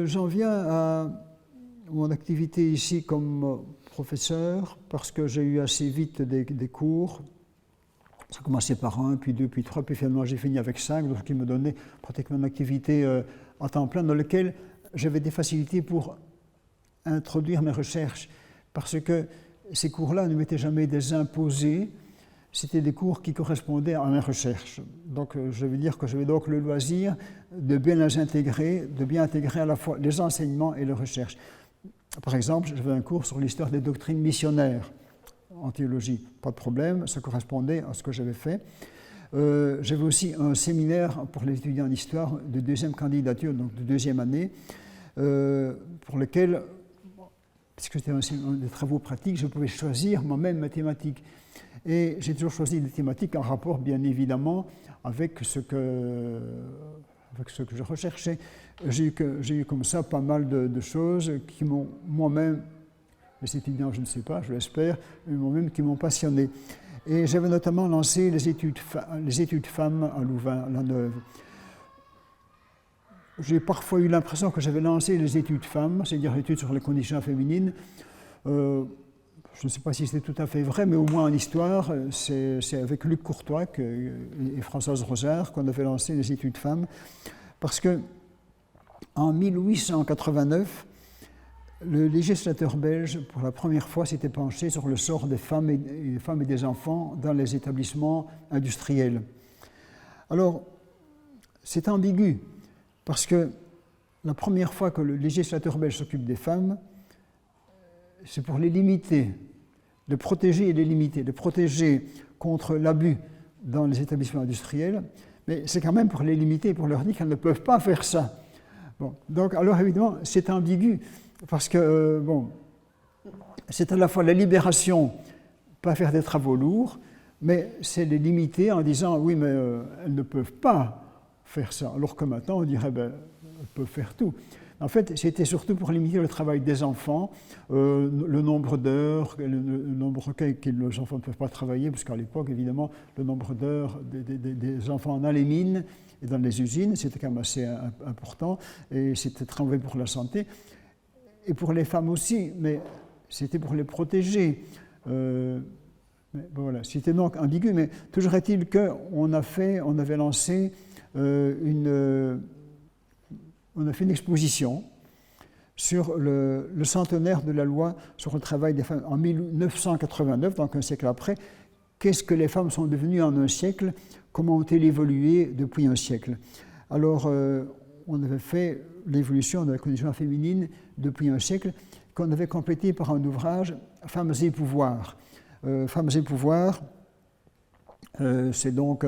J'en viens à mon activité ici comme professeur parce que j'ai eu assez vite des cours. Ça a commencé par 1, puis 2, puis 3, puis finalement j'ai fini avec 5, donc ce qui me donnait pratiquement une activité à temps plein dans laquelle j'avais des facilités pour introduire mes recherches parce que ces cours-là ne m'étaient jamais des imposés. C'était des cours qui correspondaient à mes recherches. Donc, je veux dire que j'avais donc le loisir de bien les intégrer, de bien intégrer à la fois les enseignements et les recherches. Par exemple, j'avais un cours sur l'histoire des doctrines missionnaires en théologie. Pas de problème, ça correspondait à ce que j'avais fait. J'avais aussi un séminaire pour les étudiants d'histoire de deuxième candidature, donc de deuxième année, pour lequel, puisque c'était des travaux pratiques, je pouvais choisir moi-même ma thématique. Et j'ai toujours choisi des thématiques en rapport, bien évidemment, avec ce que je recherchais. J'ai eu comme ça pas mal de choses qui m'ont moi-même, les étudiants, je ne sais pas, je l'espère, moi-même qui m'ont passionné. Et j'avais notamment lancé les études femmes à Louvain-la-Neuve. J'ai parfois eu l'impression que j'avais lancé les études femmes, c'est-à-dire l'étude sur les conditions féminines. Je ne sais pas si c'était tout à fait vrai, mais au moins en histoire, c'est avec Luc Courtois et Françoise Rosard qu'on avait lancé les études femmes, parce que en 1889, le législateur belge, pour la première fois, s'était penché sur le sort des femmes et des enfants dans les établissements industriels. Alors, c'est ambigu, parce que la première fois que le législateur belge s'occupe des femmes, c'est pour les limiter, de protéger et les limiter, de protéger contre l'abus dans les établissements industriels, mais c'est quand même pour les limiter, pour leur dire qu'elles ne peuvent pas faire ça. Bon, donc, alors évidemment, c'est ambigu, parce que, c'est à la fois la libération, pas faire des travaux lourds, mais c'est les limiter en disant, oui, mais elles ne peuvent pas faire ça, alors que maintenant, on dirait, elles peuvent faire tout. En fait, c'était surtout pour limiter le travail des enfants, le nombre d'heures, le nombre que les enfants ne peuvent pas travailler, parce qu'à l'époque, évidemment, le nombre d'heures des enfants dans les mines et dans les usines, c'était quand même assez important, et c'était très mauvais pour la santé, et pour les femmes aussi, mais c'était pour les protéger. Mais voilà, c'était donc ambigu, mais toujours est-il qu'on avait lancé on a fait une exposition sur le centenaire de la loi sur le travail des femmes en 1989, donc un siècle après. Qu'est-ce que les femmes sont devenues en un siècle? Comment ont-elles évolué depuis un siècle? Alors, on avait fait l'évolution de la condition féminine depuis un siècle, qu'on avait complété par un ouvrage « Femmes et pouvoir ». Femmes et pouvoir, c'est donc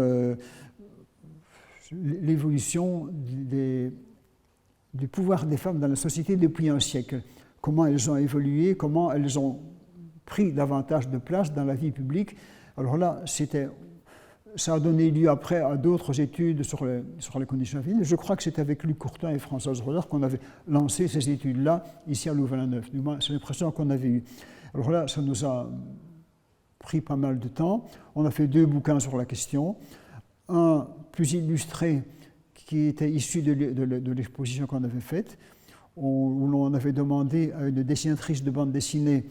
l'évolution du pouvoir des femmes dans la société depuis un siècle. Comment elles ont évolué, comment elles ont pris davantage de place dans la vie publique. Alors là, ça a donné lieu après à d'autres études sur les conditions féminines. Je crois que c'est avec Luc Courtois et Françoise Rosard qu'on avait lancé ces études-là, ici à Louvain-la-Neuve. Du moins, c'est l'impression qu'on avait eue. Alors là, ça nous a pris pas mal de temps. On a fait 2 bouquins sur la question. Un plus illustré, qui était issu de l'exposition qu'on avait faite, où l'on avait demandé à une dessinatrice de bande dessinée,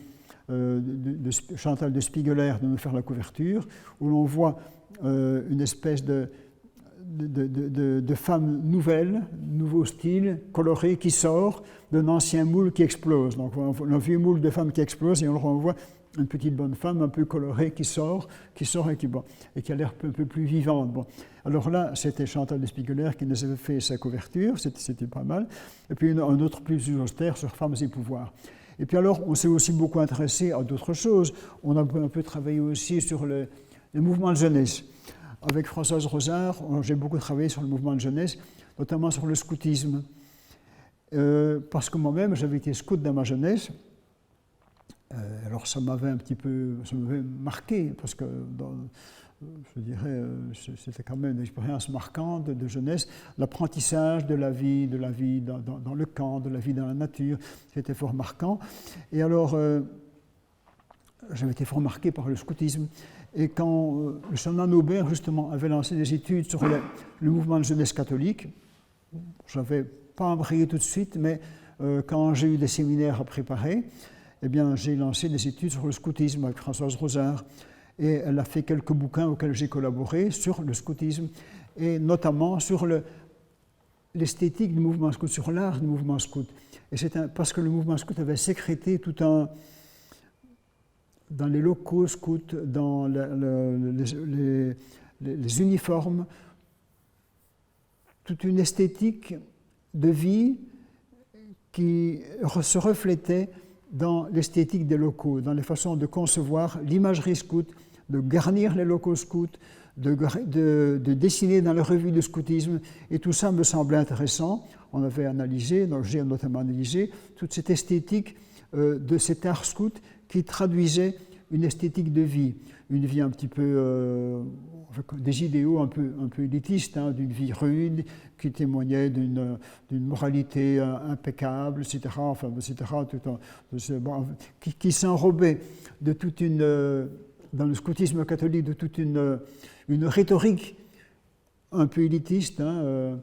Chantal de Spiegeler, de nous faire la couverture, où l'on voit une espèce de femme nouvelle, nouveau style, coloré, qui sort d'un ancien moule qui explose. Donc un vieux moule de femme qui explose, et on le renvoie une petite bonne femme un peu colorée qui sort et qui a l'air un peu plus vivante. Bon. Alors là, c'était Chantal de Spiegeler qui nous avait fait sa couverture, c'était pas mal. Et puis un autre plus austère sur Femmes et pouvoir. Et puis alors, on s'est aussi beaucoup intéressé à d'autres choses. On a un peu travaillé aussi sur le mouvement de jeunesse. Avec Françoise Rosard, j'ai beaucoup travaillé sur le mouvement de jeunesse, notamment sur le scoutisme. Parce que moi-même, j'avais été scout dans ma jeunesse. Alors ça m'avait un petit peu marqué, parce que je dirais, c'était quand même une expérience marquante de jeunesse, l'apprentissage de la vie dans le camp, de la vie dans la nature, c'était fort marquant. Et alors, j'avais été fort marqué par le scoutisme. Et quand le chanoine Aubert, justement, avait lancé des études sur le mouvement de jeunesse catholique, je n'avais pas embrayé tout de suite, mais quand j'ai eu des séminaires à préparer, eh bien, j'ai lancé des études sur le scoutisme avec Françoise Rosard. Et elle a fait quelques bouquins auxquels j'ai collaboré sur le scoutisme, et notamment sur l'esthétique du mouvement scout, sur l'art du mouvement scout. Et c'est parce que le mouvement scout avait sécrété dans les locaux scouts, dans les uniformes, toute une esthétique de vie qui se reflétait dans l'esthétique des locaux, dans les façons de concevoir l'imagerie scout, de garnir les locaux scouts, de dessiner dans les revues de scoutisme, et tout ça me semblait intéressant. On avait analysé, donc j'ai notamment analysé, toute cette esthétique de cet art scout qui traduisait une esthétique de vie, une vie un petit peu, avec des idéaux un peu élitistes, hein, d'une vie rude, qui témoignait d'une moralité impeccable, etc., qui s'enrobait de toute dans le scoutisme catholique, de toute une rhétorique un peu élitiste. Hein,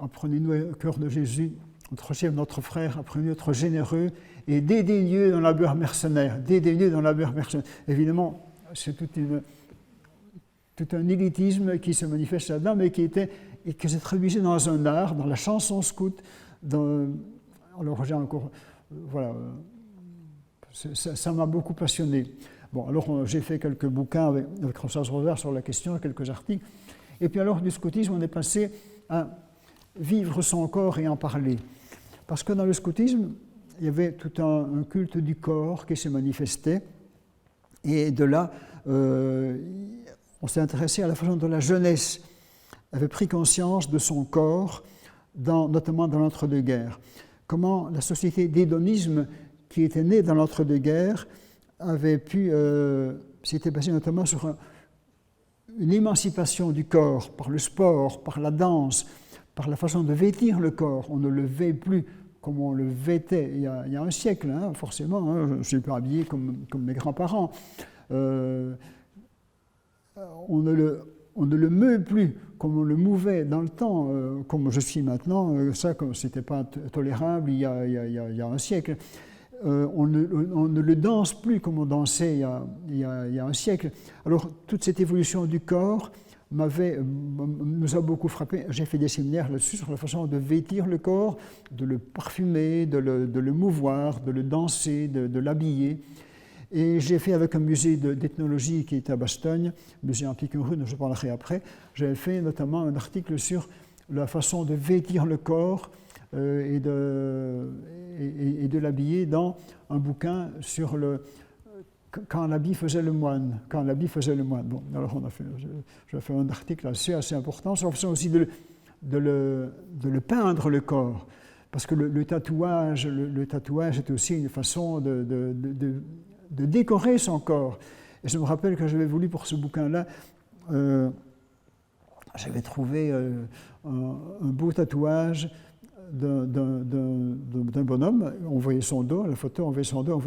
apprenez-nous au cœur de Jésus, notre chef, notre frère, apprenez-nous à être généreux et dédaigneux dans la labeur mercenaire. Dédaigneux dans la labeur mercenaire. Évidemment, c'est tout un élitisme qui se manifeste là-dedans, mais qui se traduisait dans un art, dans la chanson scout. Alors j'ai encore, voilà, ça m'a beaucoup passionné. Bon, alors j'ai fait quelques bouquins avec Françoise Rosard sur la question, quelques articles. Et puis alors du scoutisme, on est passé à vivre son corps et en parler. Parce que dans le scoutisme, il y avait tout un culte du corps qui se manifestait. Et de là, on s'est intéressé à la façon dont la jeunesse avait pris conscience de son corps, notamment dans l'entre-deux-guerres. Comment la société d'hédonisme qui était née dans l'entre-deux-guerres avait pu, s'était basée notamment sur une émancipation du corps par le sport, par la danse, par la façon de vêtir le corps. On ne le vêt plus comme on le vêtait il y a un siècle, hein, forcément. Hein, je ne suis pas habillé comme mes grands-parents. On ne le meut plus comme on le mouvait dans le temps, comme je suis maintenant. Ça, ce n'était pas tolérable il y a un siècle. On ne le danse plus comme on dansait il y a un siècle. Alors, toute cette évolution du corps nous a beaucoup frappé. J'ai fait des séminaires là-dessus sur la façon de vêtir le corps, de le parfumer, de le mouvoir, de le danser, de l'habiller. Et j'ai fait avec un musée d'ethnologie qui est à Bastogne, musée antique rue, dont je parlerai après, j'avais fait notamment un article sur la façon de vêtir le corps et de l'habiller dans un bouquin sur quand l'habit faisait le moine. Quand l'habit faisait le moine. Bon, alors j'ai fait un article assez important sur la façon aussi de le peindre le corps. Parce que le tatouage est aussi une façon de décorer son corps. Et je me rappelle que j'avais voulu pour ce bouquin-là, j'avais trouvé un beau tatouage d'un bonhomme. On voyait son dos, la photo, on voyait son dos,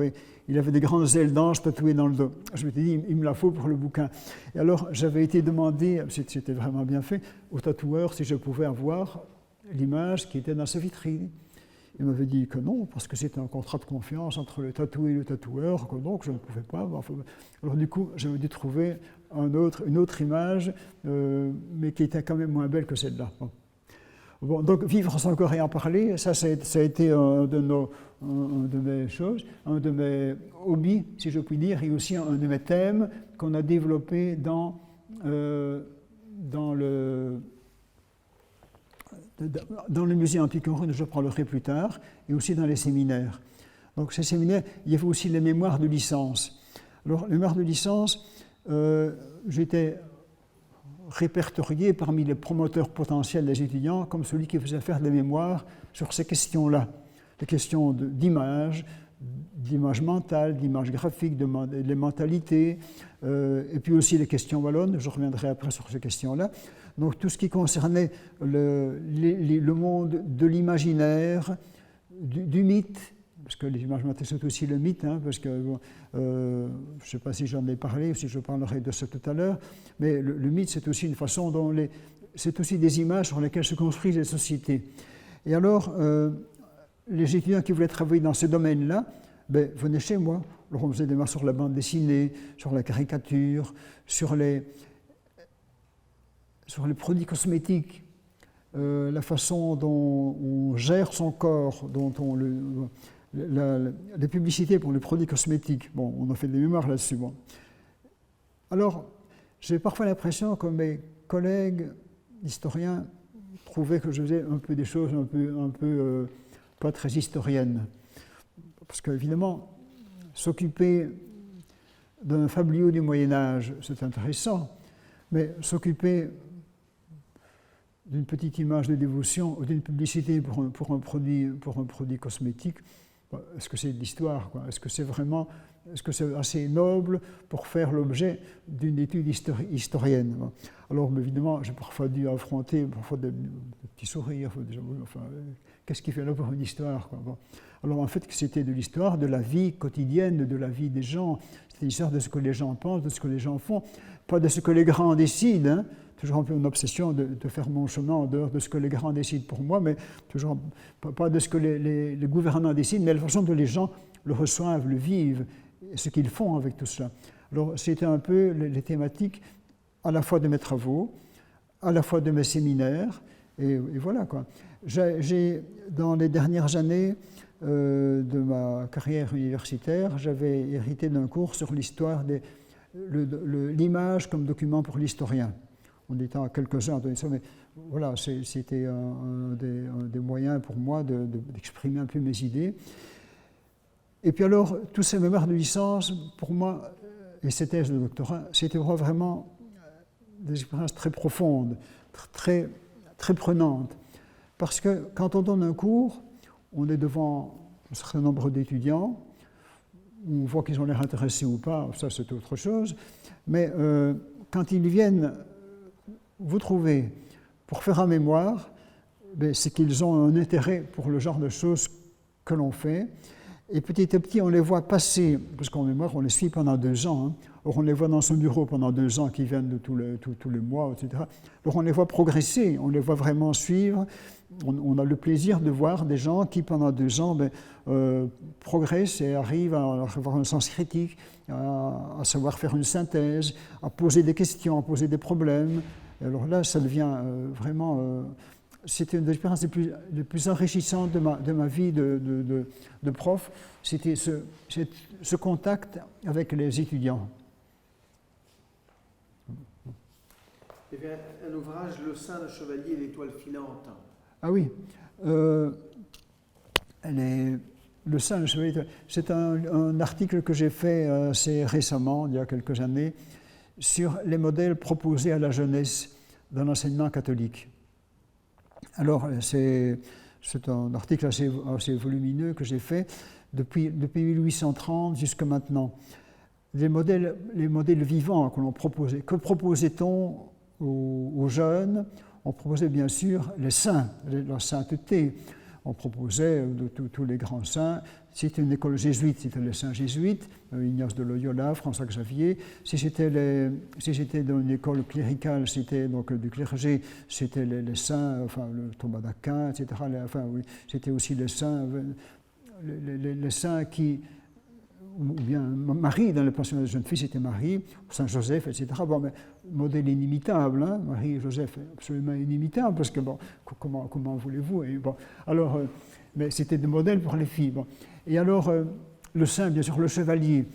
il avait des grandes ailes d'ange tatouées dans le dos. Je m'étais dit, il me la faut pour le bouquin. Et alors, j'avais été demandé, c'était vraiment bien fait, au tatoueur si je pouvais avoir l'image qui était dans sa vitrine. Il m'avait dit que non, parce que c'était un contrat de confiance entre le tatoué et le tatoueur, que donc je ne pouvais pas. Alors du coup, j'avais dû trouver une autre image, mais qui était quand même moins belle que celle-là. Bon, donc vivre son corps et en parler, ça a été un de mes hobbies, si je puis dire, et aussi un de mes thèmes qu'on a développé dans le musée antique-rue, dont je parlerai plus tard, et aussi dans les séminaires. Donc ces séminaires, il y avait aussi les mémoires de licence. Alors les mémoires de licence, j'étais répertorié parmi les promoteurs potentiels des étudiants comme celui qui faisait faire des mémoires sur ces questions-là, les questions d'image, d'image mentale, d'image graphique, les mentalités, et puis aussi les questions wallonnes. Je reviendrai après sur ces questions-là. Donc tout ce qui concernait le monde de l'imaginaire, du mythe, parce que les images mentales c'est aussi le mythe, hein, parce que je ne sais pas si j'en ai parlé ou si je parlerai de ça tout à l'heure, mais le mythe c'est aussi une façon dont c'est aussi des images sur lesquelles se construisent les sociétés. Et alors, les étudiants qui voulaient travailler dans ce domaine-là, venaient chez moi. Alors on faisait des marches sur la bande dessinée, sur la caricature, sur les produits cosmétiques, la façon dont on gère son corps, dont les publicités pour les produits cosmétiques. Bon, on a fait des mémoires là-dessus. Bon. Alors, j'ai parfois l'impression que mes collègues historiens trouvaient que je faisais un peu des choses un peu pas très historiennes. Parce qu'évidemment, s'occuper d'un fabliau du Moyen-Âge, c'est intéressant, mais s'occuper d'une petite image de dévotion ou d'une publicité pour un produit cosmétique, est-ce que c'est de l'histoire, quoi? Est-ce que c'est assez noble pour faire l'objet d'une étude historienne? Alors évidemment, j'ai parfois dû affronter des petits sourires, enfin, qu'est-ce qui fait là pour une histoire, quoi? Bon. Alors en fait, c'était de l'histoire de la vie quotidienne, de la vie des gens. C'était l'histoire de ce que les gens pensent, de ce que les gens font, pas de ce que les grands décident. Hein. Toujours un peu une obsession de faire mon chemin en dehors de ce que les grands décident pour moi, mais toujours pas de ce que les gouvernants décident, mais la façon dont les gens le reçoivent, le vivent, et ce qu'ils font avec tout cela. Alors c'était un peu les thématiques à la fois de mes travaux, à la fois de mes séminaires, et voilà quoi. J'ai, dans les dernières années de ma carrière universitaire, j'avais hérité d'un cours sur l'histoire l'image comme document pour l'historien. On était à quelques-uns, mais voilà, c'était un des moyens pour moi d'exprimer un peu mes idées. Et puis alors, tous ces mémoires de licence, pour moi, et ces thèses de doctorat, c'était vraiment des expériences très profondes, très, très prenantes. Parce que quand on donne un cours, on est devant un certain nombre d'étudiants, on voit qu'ils ont l'air intéressés ou pas, ça c'est autre chose, mais quand ils viennent vous trouver pour faire un mémoire, c'est qu'ils ont un intérêt pour le genre de choses que l'on fait, et petit à petit on les voit passer, parce qu'en mémoire on les suit pendant 2 ans, hein. Or on les voit dans son bureau pendant 2 ans qui viennent de tous les mois, etc. Alors on les voit progresser, on les voit vraiment suivre. On a le plaisir de voir des gens qui pendant 2 ans progressent et arrivent à avoir un sens critique, à savoir faire une synthèse, à poser des questions, à poser des problèmes. Et alors là, ça devient vraiment... c'était une des expériences les plus enrichissantes de ma vie de prof. C'était ce contact avec les étudiants. Il y avait un ouvrage, Le Saint, le Chevalier et l'Étoile filante. Ah oui. Le Saint, le Chevalier, c'est un article que j'ai fait assez récemment, il y a quelques années, sur les modèles proposés à la jeunesse dans l'enseignement catholique. Alors, c'est un article assez volumineux que j'ai fait depuis 1830 jusqu'à maintenant. Les modèles vivants que l'on proposait. Que proposait-on aux jeunes? On proposait bien sûr les saints, la sainteté. On proposait de tous les grands saints. Si c'était une école jésuite, c'était les saints jésuites, Ignace de Loyola, François Xavier. Si c'était dans une école cléricale, c'était donc du clergé, c'était les saints, enfin le Thomas d'Aquin, etc. Enfin oui, c'était aussi les saints qui, ou bien Marie, dans le pensionnat de jeunes filles, c'était Marie, Saint Joseph, etc. Bon, mais modèle inimitable, hein, Marie et Joseph, absolument inimitable, parce que bon, comment voulez-vous? Et bon, alors, mais c'était des modèles pour les filles. Bon. Et alors, le saint, bien sûr, le chevalier.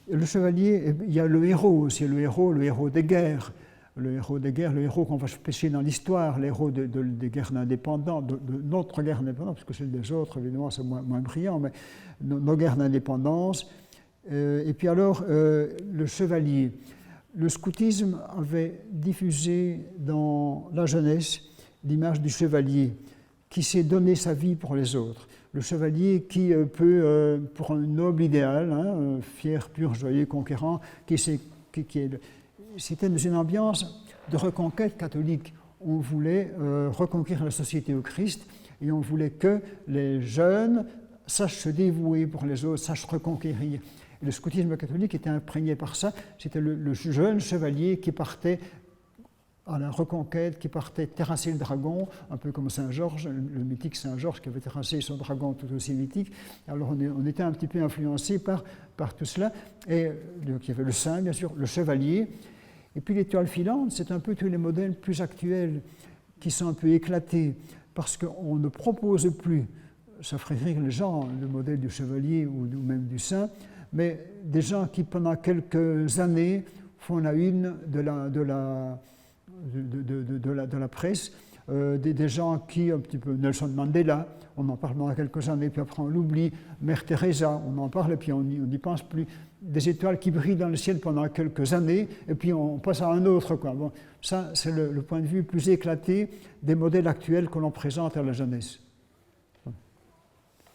Et le chevalier, il y a le héros aussi, le héros des guerres. Le héros qu'on va pêcher dans l'histoire, le héros des guerres d'indépendance, de notre guerre d'indépendance, parce que celle des autres, évidemment, c'est moins brillant, mais nos guerres d'indépendance. Et puis alors, le chevalier. Le scoutisme avait diffusé dans la jeunesse l'image du chevalier qui s'est donné sa vie pour les autres. le chevalier qui peut, pour un noble idéal, hein, fier, pur, joyeux, conquérant, c'était dans une ambiance de reconquête catholique. On voulait reconquérir la société au Christ et on voulait que les jeunes sachent se dévouer pour les autres, sachent reconquérir. Et le scoutisme catholique était imprégné par ça. C'était le jeune chevalier qui partait à la reconquête, qui partait terrasser le dragon, un peu comme Saint-Georges, le mythique Saint-Georges qui avait terrassé son dragon tout aussi mythique. Alors on était un petit peu influencé par tout cela. Et donc, il y avait le saint, bien sûr, le chevalier. Et puis l'étoile filante, c'est un peu tous les modèles plus actuels qui sont un peu éclatés, parce qu'on ne propose plus, ça ferait rire les gens, le modèle du chevalier ou même du saint, mais des gens qui, pendant quelques années, font la une de la presse, des gens qui, un petit peu, Nelson Mandela, on en parle pendant quelques années, puis après on l'oublie, Mère Teresa, on en parle, et puis on n'y pense plus. Des étoiles qui brillent dans le ciel pendant quelques années, et puis on passe à un autre, quoi. Bon, ça, c'est le point de vue plus éclaté des modèles actuels que l'on présente à la jeunesse.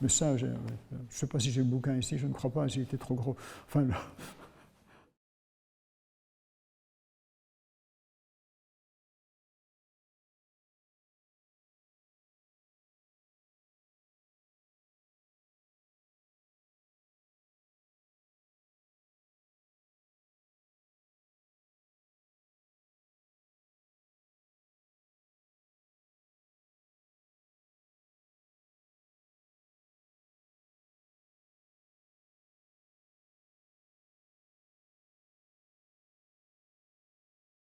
Mais ça, je ne sais pas si j'ai le bouquin ici, je ne crois pas, j'ai été trop gros. Enfin,